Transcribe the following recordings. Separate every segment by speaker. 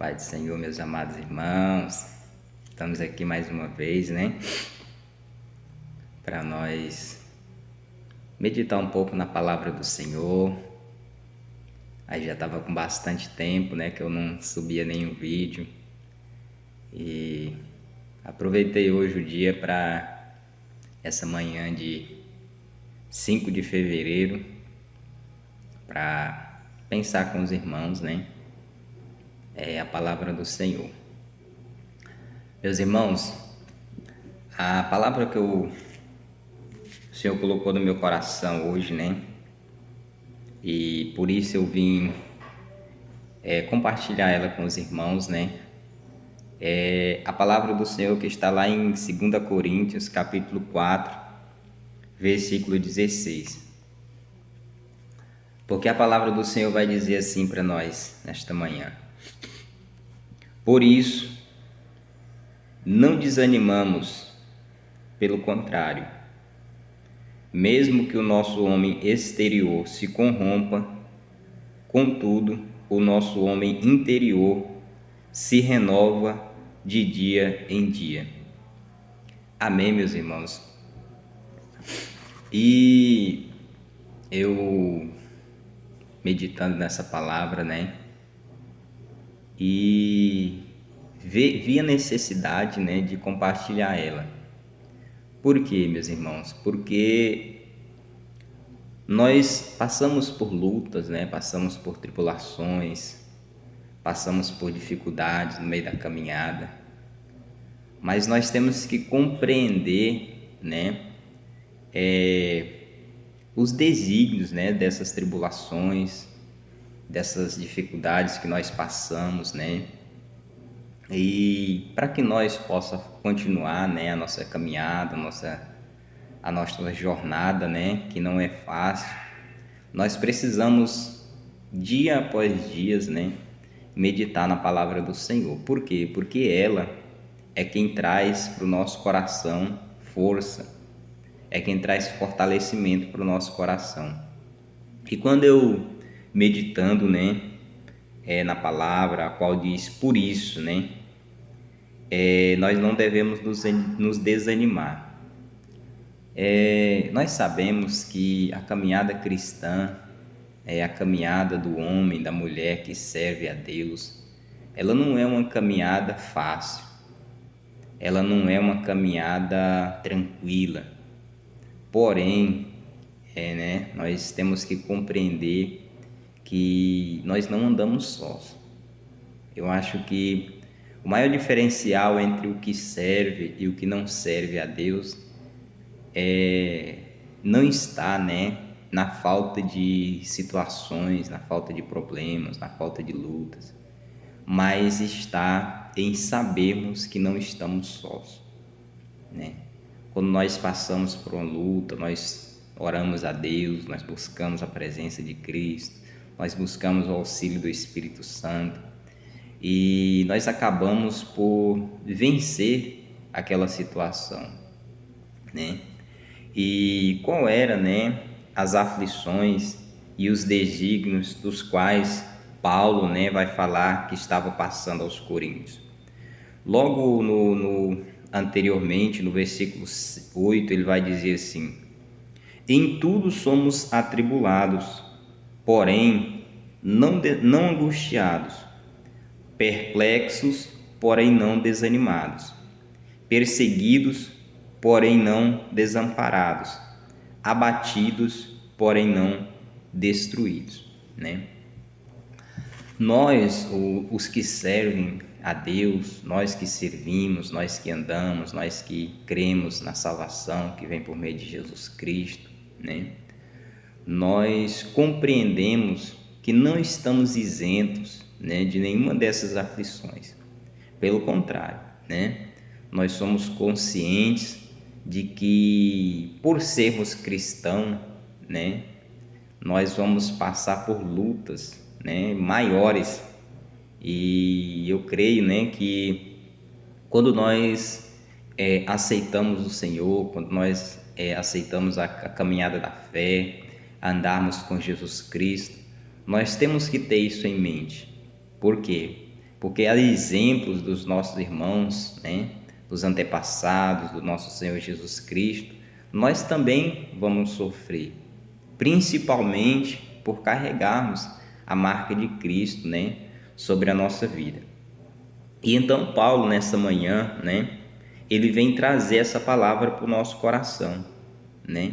Speaker 1: Pai do Senhor, meus amados irmãos, estamos aqui mais uma vez, né? Para nós meditar um pouco na palavra do Senhor. Aí já estava com bastante tempo, né? Que eu não subia nenhum vídeo. E aproveitei hoje o dia para essa manhã de 5 de fevereiro para pensar com os irmãos, né? A palavra do Senhor. Meus irmãos, a palavra que o Senhor colocou no meu coração hoje, né? E por isso eu vim compartilhar ela com os irmãos, né? É a palavra do Senhor que está lá em 2 Coríntios, capítulo 4, versículo 16. Porque a palavra do Senhor vai dizer assim para nós nesta manhã: por isso, não desanimamos, pelo contrário, mesmo que o nosso homem exterior se corrompa, contudo, o nosso homem interior se renova de dia em dia. Amém, meus irmãos? E eu meditando nessa palavra, né? E vi a necessidade, né, de compartilhar ela. Por quê, meus irmãos? Porque nós passamos por lutas, né? Passamos por tribulações, passamos por dificuldades no meio da caminhada, mas nós temos que compreender, né? Os desígnios, né? Dessas tribulações, dessas dificuldades que nós passamos, né? E para que nós possa continuar, né, a nossa caminhada, a nossa jornada, né, que não é fácil, nós precisamos dia após dia, né, meditar na palavra do Senhor. Por quê? Porque ela é quem traz para o nosso coração força, é quem traz fortalecimento para o nosso coração. E quando eu meditando, né, na palavra, a qual diz por isso, né, nós não devemos nos desanimar. Nós sabemos que a caminhada cristã é a caminhada do homem, da mulher que serve a Deus. Ela não é uma caminhada fácil, ela não é uma caminhada tranquila. Porém, né, nós temos que compreender que nós não andamos sós. Eu acho que o maior diferencial entre o que serve e o que não serve a Deus não está, né, na falta de situações, na falta de problemas, na falta de lutas, mas está em sabermos que não estamos sós, né? Quando nós passamos por uma luta, nós oramos a Deus, nós buscamos a presença de Cristo, nós buscamos o auxílio do Espírito Santo e nós acabamos por vencer aquela situação, né? E qual era, né, as aflições e os desígnios dos quais Paulo, né, vai falar que estava passando aos coríntios? Logo anteriormente, no versículo 8, ele vai dizer assim: em tudo somos atribulados, porém não angustiados, perplexos, porém não desanimados, perseguidos, porém não desamparados, abatidos, porém não destruídos, né? Nós, os que servem a Deus, nós que servimos, nós que andamos, nós que cremos na salvação que vem por meio de Jesus Cristo, né? Nós compreendemos que não estamos isentos, né, de nenhuma dessas aflições. Pelo contrário, né? Nós somos conscientes de que, por sermos cristãos, né, nós vamos passar por lutas, né, maiores. E eu creio, né, que quando nós aceitamos o Senhor, quando nós aceitamos a caminhada da fé, andarmos com Jesus Cristo, nós temos que ter isso em mente. Por quê? porque há exemplos dos nossos irmãos, né, dos antepassados, do nosso Senhor Jesus Cristo. Nós também vamos sofrer, principalmente por carregarmos a marca de Cristo, né, sobre a nossa vida. E então Paulo, nessa manhã, né, ele vem trazer essa palavra para o nosso coração, né?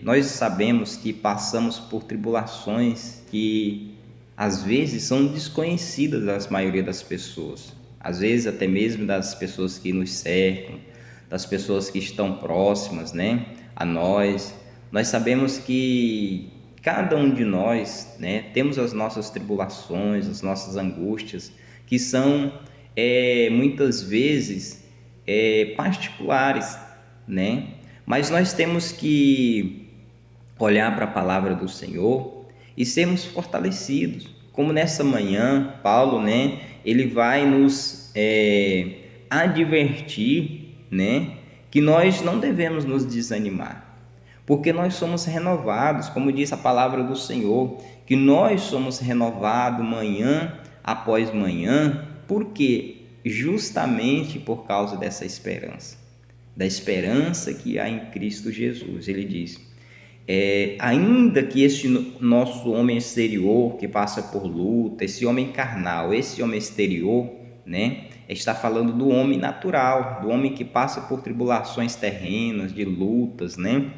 Speaker 1: Nós sabemos que passamos por tribulações que às vezes são desconhecidas da maioria das pessoas, às vezes até mesmo das pessoas que nos cercam, das pessoas que estão próximas, né, a nós. Nós sabemos que cada um de nós, né, temos as nossas tribulações, as nossas angústias, que são muitas vezes particulares, né? Mas nós temos que olhar para a palavra do Senhor e sermos fortalecidos, como nessa manhã Paulo, né, ele vai nos advertir, né, que nós não devemos nos desanimar, porque nós somos renovados, como diz a palavra do Senhor, que nós somos renovados manhã após manhã. Por quê? Justamente por causa dessa esperança, da esperança que há em Cristo Jesus. Ele diz, ainda que esse nosso homem exterior que passa por luta, esse homem carnal, esse homem exterior, né, está falando do homem natural, do homem que passa por tribulações terrenas, de lutas, né?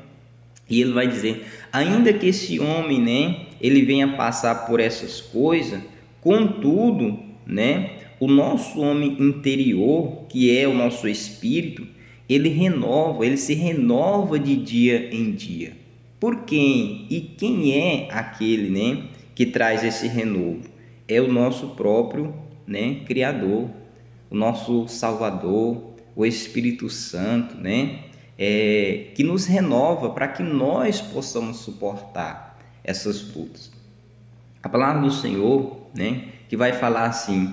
Speaker 1: E ele vai dizer, ainda que esse homem, né, ele venha passar por essas coisas, contudo, né, o nosso homem interior, que é o nosso espírito, ele se renova de dia em dia. Por quem? E quem é aquele, né, que traz esse renovo? É o nosso próprio, né, Criador, o nosso Salvador, o Espírito Santo, né, que nos renova para que nós possamos suportar essas lutas. A palavra do Senhor, né, que vai falar assim,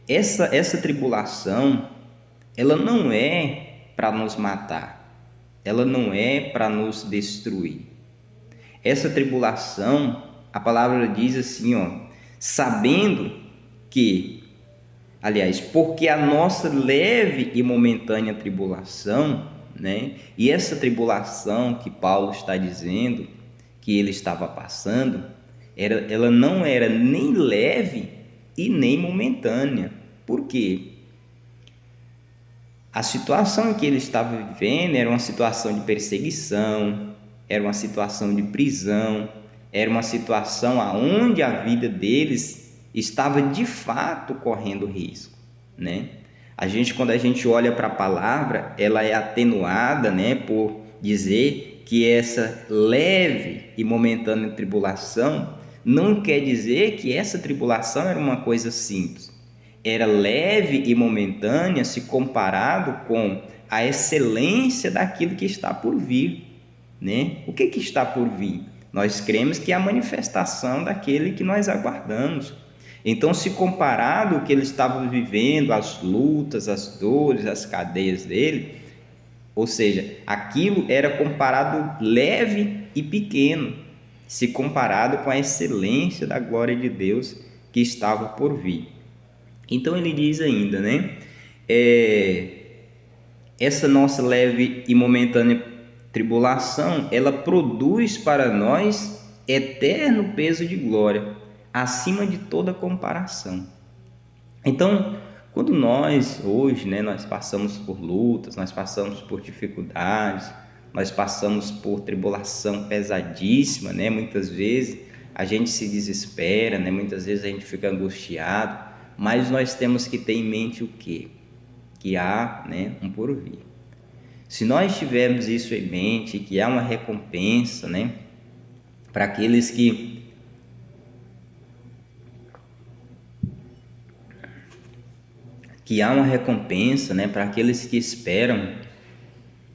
Speaker 1: essa tribulação, ela não é para nos matar, ela não é para nos destruir. Essa tribulação, a palavra diz assim, sabendo que, aliás, porque a nossa leve e momentânea tribulação, né, e essa tribulação que Paulo está dizendo que ele estava passando, ela não era nem leve e nem momentânea. Por quê? A situação que ele estava vivendo era uma situação de perseguição, era uma situação de prisão, era uma situação onde a vida deles estava de fato correndo risco, né? Quando a gente olha para a palavra, ela é atenuada, né, por dizer que essa leve e momentânea tribulação não quer dizer que essa tribulação era uma coisa simples. Era leve e momentânea se comparado com a excelência daquilo que está por vir, né? O que está por vir? Nós cremos que é a manifestação daquele que nós aguardamos. Então, se comparado o que ele estava vivendo, as lutas, as dores, as cadeias dele, ou seja, aquilo era comparado leve e pequeno, se comparado com a excelência da glória de Deus que estava por vir. Então ele diz ainda, né? Essa nossa leve e momentânea tribulação, ela produz para nós eterno peso de glória, acima de toda comparação. Então, quando nós hoje, né, nós passamos por lutas, nós passamos por dificuldades, nós passamos por tribulação pesadíssima, né? Muitas vezes a gente se desespera, né? Muitas vezes a gente fica angustiado, mas nós temos que ter em mente o quê? Que há, né, um porvir. Se nós tivermos isso em mente, que há uma recompensa, né, para aqueles que há uma recompensa, né, para aqueles que esperam,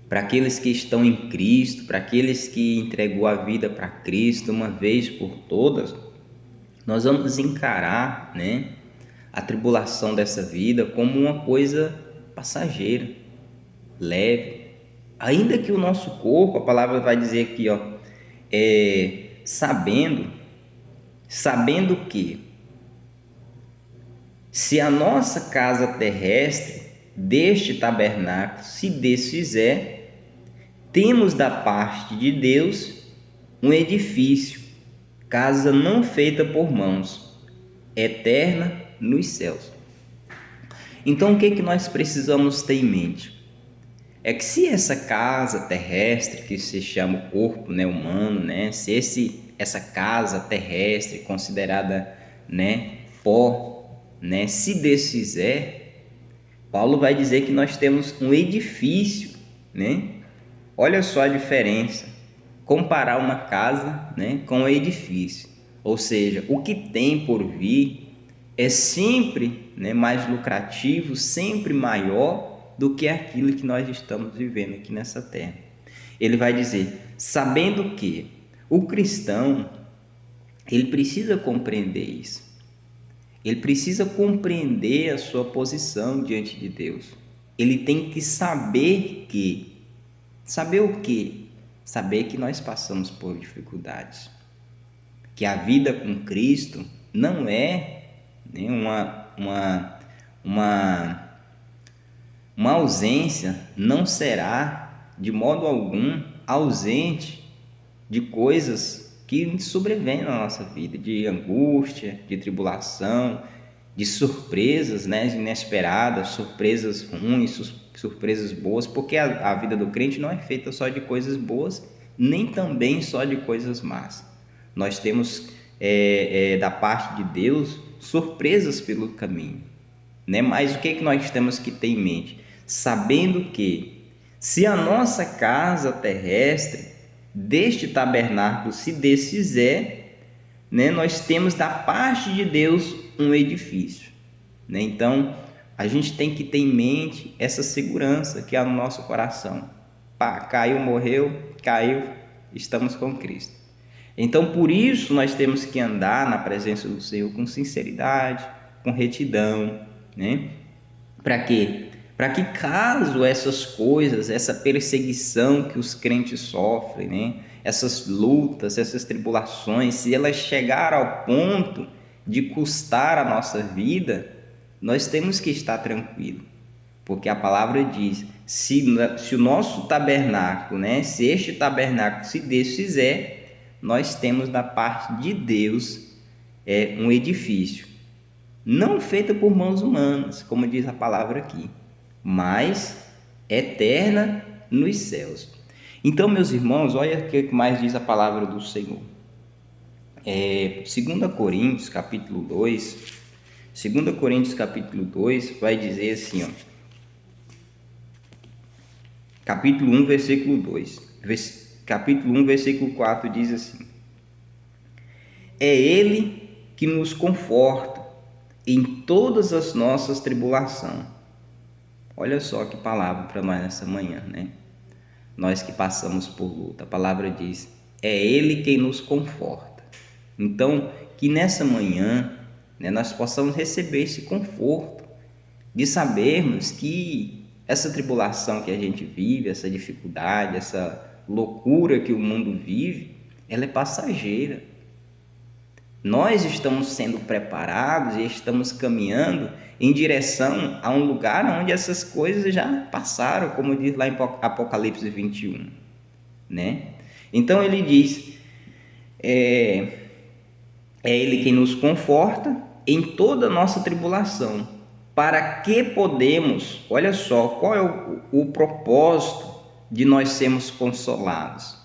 Speaker 1: para aqueles que estão em Cristo, para aqueles que entregou a vida para Cristo uma vez por todas, nós vamos encarar, né, a tribulação dessa vida como uma coisa passageira, leve. Ainda que o nosso corpo, a palavra vai dizer aqui, sabendo sabendo que, se a nossa casa terrestre deste tabernáculo se desfizer, temos da parte de Deus um edifício, casa não feita por mãos, eterna nos céus. Então, o que nós precisamos ter em mente? É que se essa casa terrestre, que se chama o corpo, humano, se essa casa terrestre considerada, pó, se desfizer, Paulo vai dizer que nós temos um edifício, Olha só a diferença, comparar uma casa, com um edifício. Ou seja, o que tem por vir é sempre, mais lucrativo, sempre maior do que aquilo que nós estamos vivendo aqui nessa terra. Ele vai dizer, sabendo que o cristão, ele precisa compreender isso. Ele precisa compreender a sua posição diante de Deus. Ele tem que saber o quê? Saber que nós passamos por dificuldades. Que a vida com Cristo não é uma ausência, não será de modo algum ausente de coisas que sobrevêm na nossa vida, de angústia, de tribulação, de surpresas, inesperadas, surpresas ruins, surpresas boas, porque a vida do crente não é feita só de coisas boas, nem também só de coisas más. Nós temos da parte de Deus surpresas pelo caminho, Mas o que nós temos que ter em mente? Sabendo que, se a nossa casa terrestre deste tabernáculo se desfizer, nós temos da parte de Deus um edifício, Então, a gente tem que ter em mente essa segurança que há no nosso coração. Caiu, morreu, caiu, estamos com Cristo. Então, por isso, nós temos que andar na presença do Senhor com sinceridade, com retidão, Para quê? Para que caso essas coisas, essa perseguição que os crentes sofrem, essas lutas, essas tribulações, se elas chegarem ao ponto de custar a nossa vida, nós temos que estar tranquilos, porque a palavra diz, se o nosso tabernáculo, se este tabernáculo se desfizer, nós temos da parte de Deus um edifício, não feito por mãos humanas, como diz a palavra aqui, mas eterna nos céus. Então, meus irmãos, olha o que mais diz a palavra do Senhor. 2 Coríntios capítulo 2, 2 Coríntios capítulo 2 vai dizer assim, capítulo 1, versículo 2, capítulo 1, versículo 4 diz assim: é Ele que nos conforta em todas as nossas tribulações. Olha só que palavra para nós nessa manhã, Nós que passamos por luta, a palavra diz, é Ele quem nos conforta. Então, que nessa manhã, nós possamos receber esse conforto de sabermos que essa tribulação que a gente vive, essa dificuldade, essa loucura que o mundo vive, ela é passageira. Nós estamos sendo preparados e estamos caminhando em direção a um lugar onde essas coisas já passaram, como diz lá em Apocalipse 21, Então ele diz, é Ele quem nos conforta em toda a nossa tribulação, para que podemos, olha só, qual é o propósito de nós sermos consolados.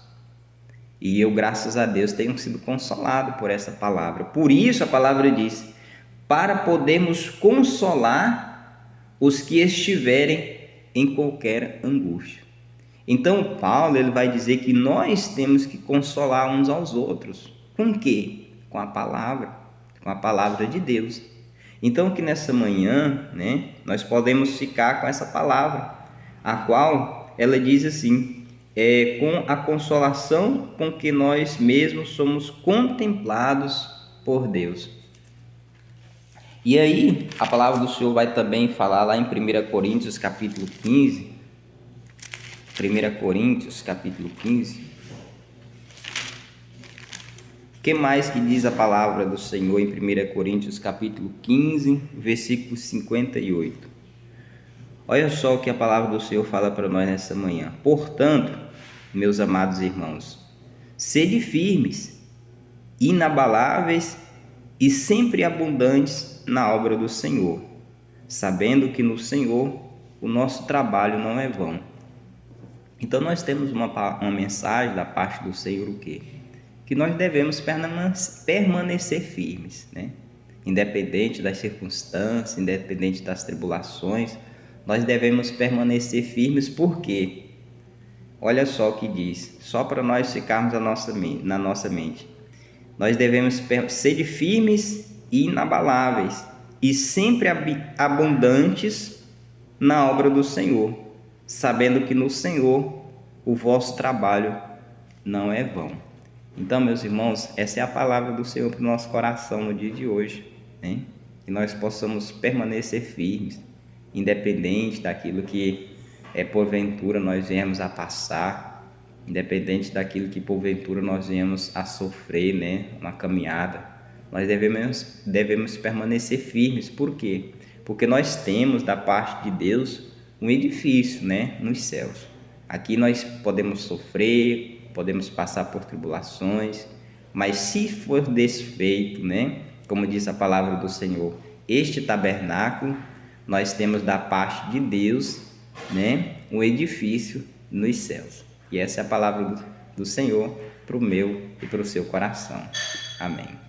Speaker 1: E eu, graças a Deus, tenho sido consolado por essa palavra. Por isso a palavra diz, para podermos consolar os que estiverem em qualquer angústia. Então Paulo ele vai dizer que nós temos que consolar uns aos outros. Com o quê? Com a palavra de Deus. Então que nessa manhã, nós podemos ficar com essa palavra, a qual ela diz assim, com a consolação com que nós mesmos somos contemplados por Deus. E aí, a palavra do Senhor vai também falar lá em 1 Coríntios capítulo 15, 1 Coríntios capítulo 15, que mais que diz a palavra do Senhor em 1 Coríntios capítulo 15, versículo 58? Olha só o que a palavra do Senhor fala para nós nessa manhã. Portanto, meus amados irmãos, sede firmes, inabaláveis e sempre abundantes na obra do Senhor, sabendo que no Senhor o nosso trabalho não é vão. Então nós temos uma mensagem da parte do Senhor, o quê? Que nós devemos permanecer firmes, né? Independente das circunstâncias, independente das tribulações, nós devemos permanecer firmes. Por quê? Olha só o que diz, só para nós ficarmos na nossa mente. Nós devemos ser firmes e inabaláveis e sempre abundantes na obra do Senhor, sabendo que no Senhor o vosso trabalho não é vão. Então, meus irmãos, essa é a palavra do Senhor para o nosso coração no dia de hoje, né? Que nós possamos permanecer firmes, independente daquilo que porventura nós viemos a passar, independente daquilo que porventura nós viemos a sofrer, né? Uma caminhada, nós devemos permanecer firmes. Por quê? Porque nós temos da parte de Deus um edifício, né? Nos céus. Aqui nós podemos sofrer, podemos passar por tribulações, mas se for desfeito, né? Como diz a palavra do Senhor, este tabernáculo, nós temos da parte de Deus, né? Um edifício nos céus. E essa é a palavra do Senhor para o meu e para o seu coração. Amém.